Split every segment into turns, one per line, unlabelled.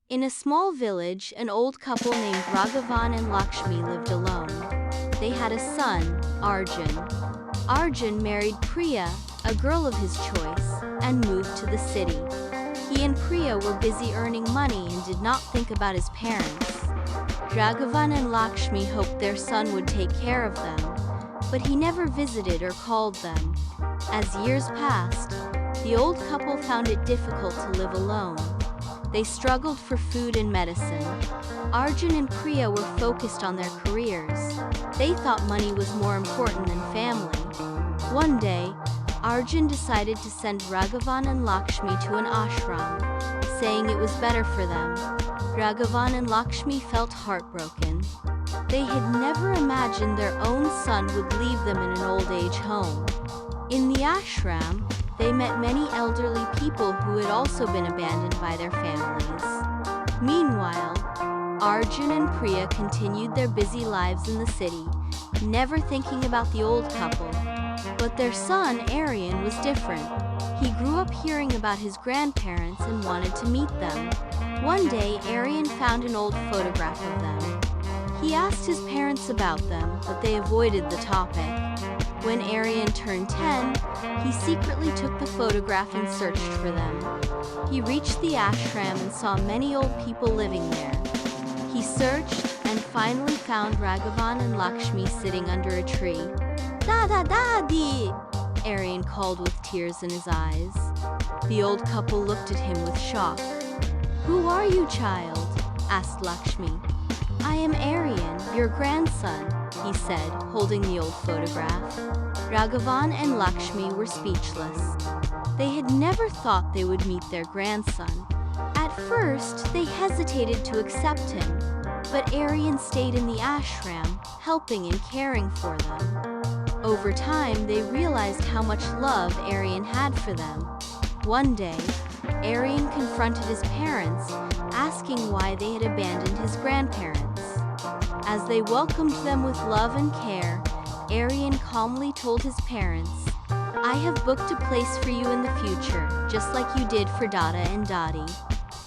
In a small village, an old couple named Raghavan and Lakshmi lived alone. They had a son, Arjun. Arjun married Priya, a girl of his choice, and moved to the city. He and Priya were busy earning money and did not think about his parents. Raghavan and Lakshmi hoped their son would take care of them, but he never visited or called them. As years passed, the old couple found it difficult to live alone. They struggled for food and medicine. Arjun and Priya were focused on their careers. They thought money was more important than family. One day, Arjun decided to send Raghavan and Lakshmi to an ashram, saying it was better for them. Raghavan and Lakshmi felt heartbroken. They had never imagined their own son would leave them in an old-age home. In the ashram, they met many elderly people who had also been abandoned by their families. Meanwhile, Arjun and Priya continued their busy lives in the city, never thinking about the old couple. But their son, Aryan, was different. He grew up hearing about his grandparents and wanted to meet them. One day, Aryan found an old photograph of them. He asked his parents about them, but they avoided the topic. When Aryan turned 10, he secretly took the photograph and searched for them. He reached the ashram and saw many old people living there. He searched and finally found Raghavan and Lakshmi sitting under a tree. "Dada, Daddy!" Aryan called with tears in his eyes. The old couple looked at him with shock. "Who are you, child?" asked Lakshmi. "I am Aryan, your grandson," he said, holding the old photograph. Raghavan and Lakshmi were speechless. They had never thought they would meet their grandson. At first, they hesitated to accept him, but Aryan stayed in the ashram, helping and caring for them. Over time, they realized how much love Aryan had for them. One day, Aryan confronted his parents, asking why they had abandoned his grandparents. As they welcomed them with love and care, Aryan calmly told his parents, "I have booked a place for you in the future, just like you did for Dada and Dadi."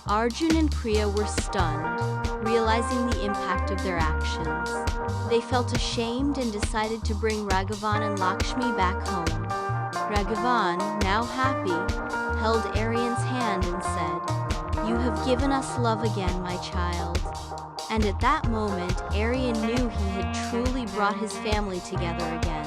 Arjun and Priya were stunned, realizing the impact of their actions. They felt ashamed and decided to bring Raghavan and Lakshmi back home. Raghavan, now happy, held Aryan's hand and said, "You have given us love again, my child." And at that moment, Aryan knew he had truly brought his family together again.